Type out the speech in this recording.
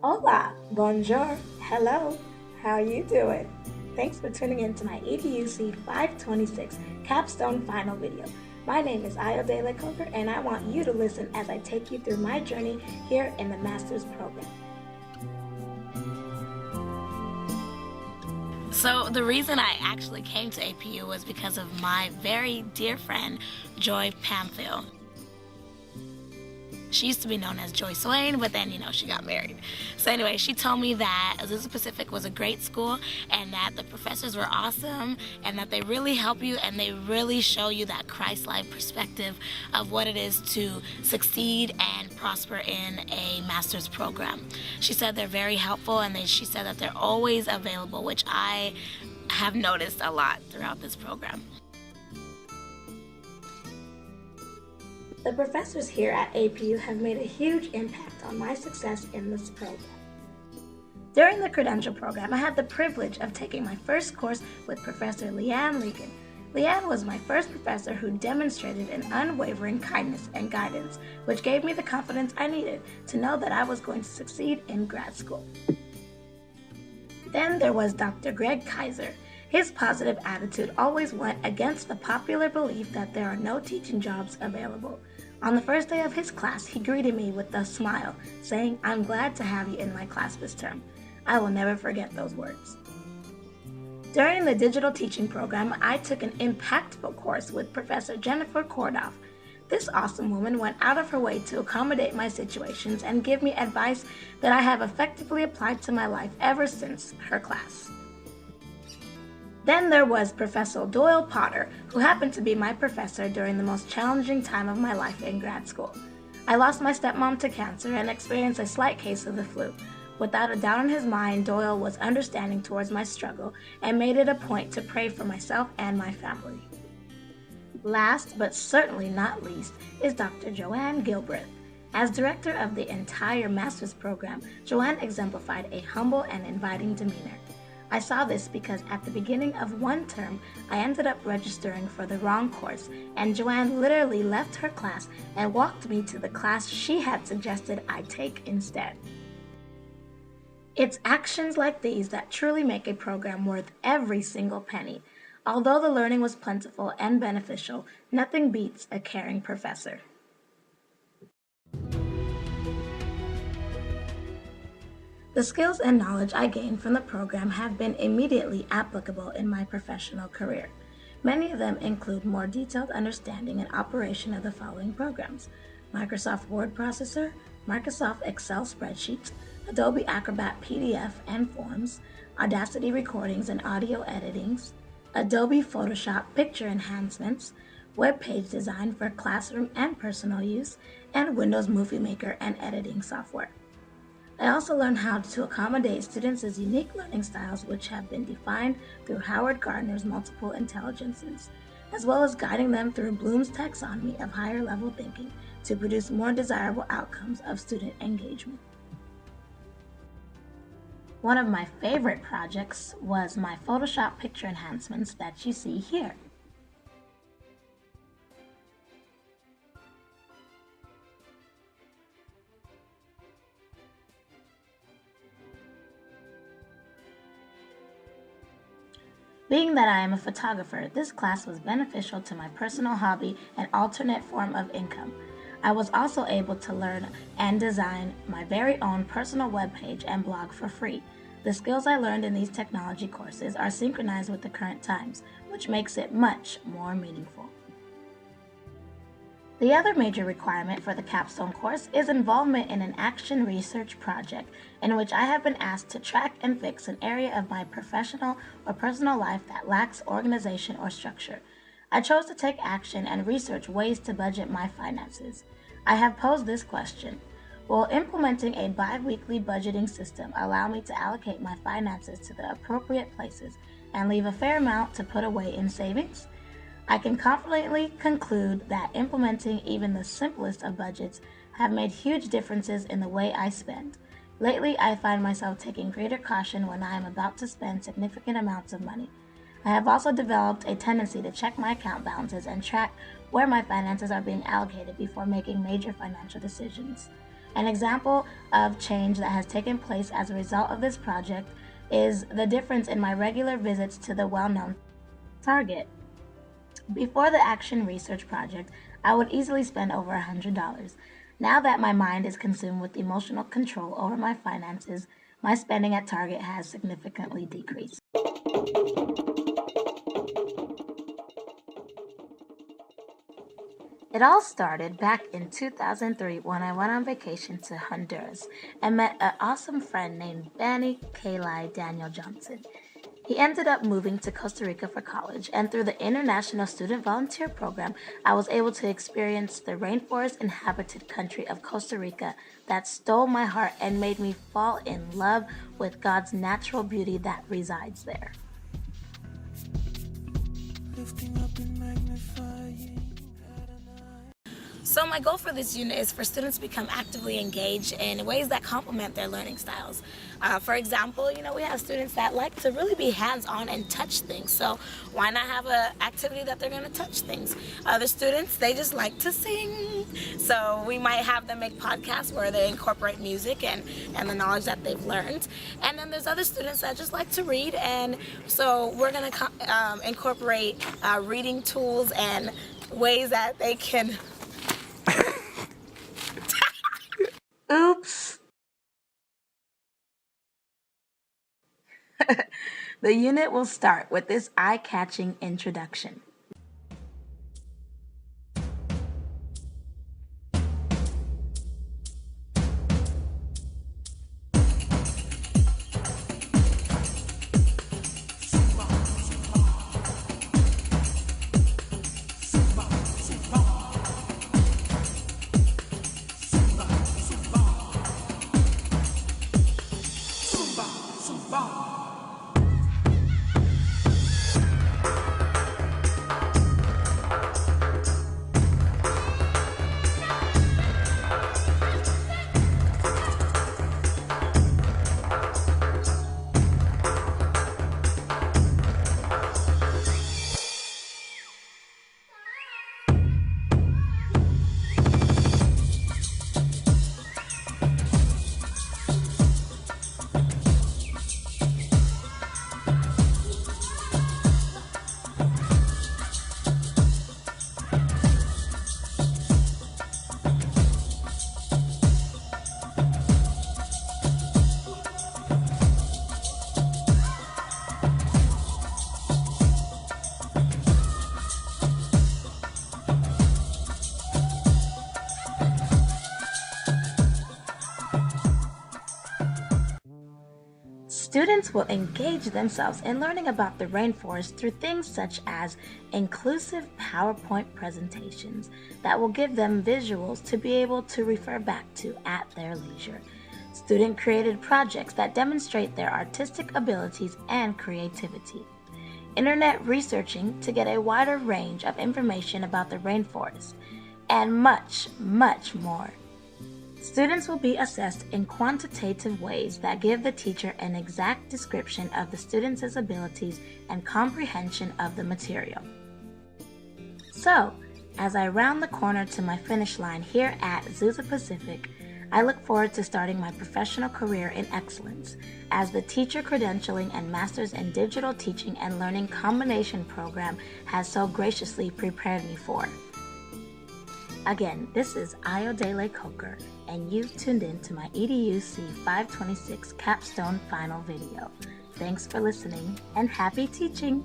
Hola, bonjour, hello, how you doing? Thanks for tuning in to my EDUC 526 Capstone final video. My name is Ayodele Coker and I want you to listen as I take you through my journey here in the Master's Program. So the reason I actually came to APU was because of my very dear friend, Joy Pamphil. She used to be known as Joy Swain, but then, she got married. So anyway, she told me that Azusa Pacific was a great school and that the professors were awesome and that they really help you and they really show you that Christ-like perspective of what it is to succeed and prosper in a master's program. She said they're very helpful and she said that they're always available, which I have noticed a lot throughout this program. The professors here at APU have made a huge impact on my success in this program. During the credential program, I had the privilege of taking my first course with Professor Leanne Leakin. Leanne was my first professor who demonstrated an unwavering kindness and guidance, which gave me the confidence I needed to know that I was going to succeed in grad school. Then there was Dr. Greg Kaiser. His positive attitude always went against the popular belief that there are no teaching jobs available. On the first day of his class, he greeted me with a smile, saying, "I'm glad to have you in my class this term." I will never forget those words. During the digital teaching program, I took an impactful course with Professor Jennifer Kordoff. This awesome woman went out of her way to accommodate my situations and give me advice that I have effectively applied to my life ever since her class. Then there was Professor Doyle Potter, who happened to be my professor during the most challenging time of my life in grad school. I lost my stepmom to cancer and experienced a slight case of the flu. Without a doubt in his mind, Doyle was understanding towards my struggle and made it a point to pray for myself and my family. Last, but certainly not least, is Dr. Joanne Gilbreth. As director of the entire master's program, Joanne exemplified a humble and inviting demeanor. I saw this because at the beginning of one term, I ended up registering for the wrong course, and Joanne literally left her class and walked me to the class she had suggested I take instead. It's actions like these that truly make a program worth every single penny. Although the learning was plentiful and beneficial, nothing beats a caring professor. The skills and knowledge I gained from the program have been immediately applicable in my professional career. Many of them include more detailed understanding and operation of the following programs: Microsoft Word Processor, Microsoft Excel Spreadsheets, Adobe Acrobat PDF and Forms, Audacity Recordings and Audio Editings, Adobe Photoshop Picture Enhancements, Web Page Design for classroom and personal use, and Windows Movie Maker and editing software. I also learned how to accommodate students' unique learning styles, which have been defined through Howard Gardner's multiple intelligences, as well as guiding them through Bloom's taxonomy of higher level thinking to produce more desirable outcomes of student engagement. One of my favorite projects was my Photoshop picture enhancements that you see here. Being that I am a photographer, this class was beneficial to my personal hobby and alternate form of income. I was also able to learn and design my very own personal webpage and blog for free. The skills I learned in these technology courses are synchronized with the current times, which makes it much more meaningful. The other major requirement for the Capstone course is involvement in an action research project in which I have been asked to track and fix an area of my professional or personal life that lacks organization or structure. I chose to take action and research ways to budget my finances. I have posed this question: will implementing a bi-weekly budgeting system allow me to allocate my finances to the appropriate places and leave a fair amount to put away in savings? I can confidently conclude that implementing even the simplest of budgets have made huge differences in the way I spend. Lately, I find myself taking greater caution when I am about to spend significant amounts of money. I have also developed a tendency to check my account balances and track where my finances are being allocated before making major financial decisions. An example of change that has taken place as a result of this project is the difference in my regular visits to the well-known Target. Before the Action Research Project, I would easily spend over $100. Now that my mind is consumed with emotional control over my finances, my spending at Target has significantly decreased. It all started back in 2003 when I went on vacation to Honduras and met an awesome friend named Benny Kalai Daniel Johnson. He ended up moving to Costa Rica for college, and through the International Student Volunteer Program, I was able to experience the rainforest-inhabited country of Costa Rica that stole my heart and made me fall in love with God's natural beauty that resides there. Lifting up and magnifying. So my goal for this unit is for students to become actively engaged in ways that complement their learning styles. For example, we have students that like to really be hands-on and touch things. So why not have an activity that they're going to touch things? Other students, they just like to sing. So we might have them make podcasts where they incorporate music and the knowledge that they've learned. And then there's other students that just like to read. And so we're going to incorporate reading tools and ways that they can... Oops. The unit will start with this eye-catching introduction. Students will engage themselves in learning about the rainforest through things such as inclusive PowerPoint presentations that will give them visuals to be able to refer back to at their leisure. Student-created projects that demonstrate their artistic abilities and creativity. Internet researching to get a wider range of information about the rainforest, and much, much more. Students will be assessed in quantitative ways that give the teacher an exact description of the student's abilities and comprehension of the material. So, as I round the corner to my finish line here at Azusa Pacific, I look forward to starting my professional career in excellence as the Teacher Credentialing and Masters in Digital Teaching and Learning Combination program has so graciously prepared me for. Again, this is Ayodele Coker, and you've tuned in to my EDUC 526 Capstone final video. Thanks for listening, and happy teaching!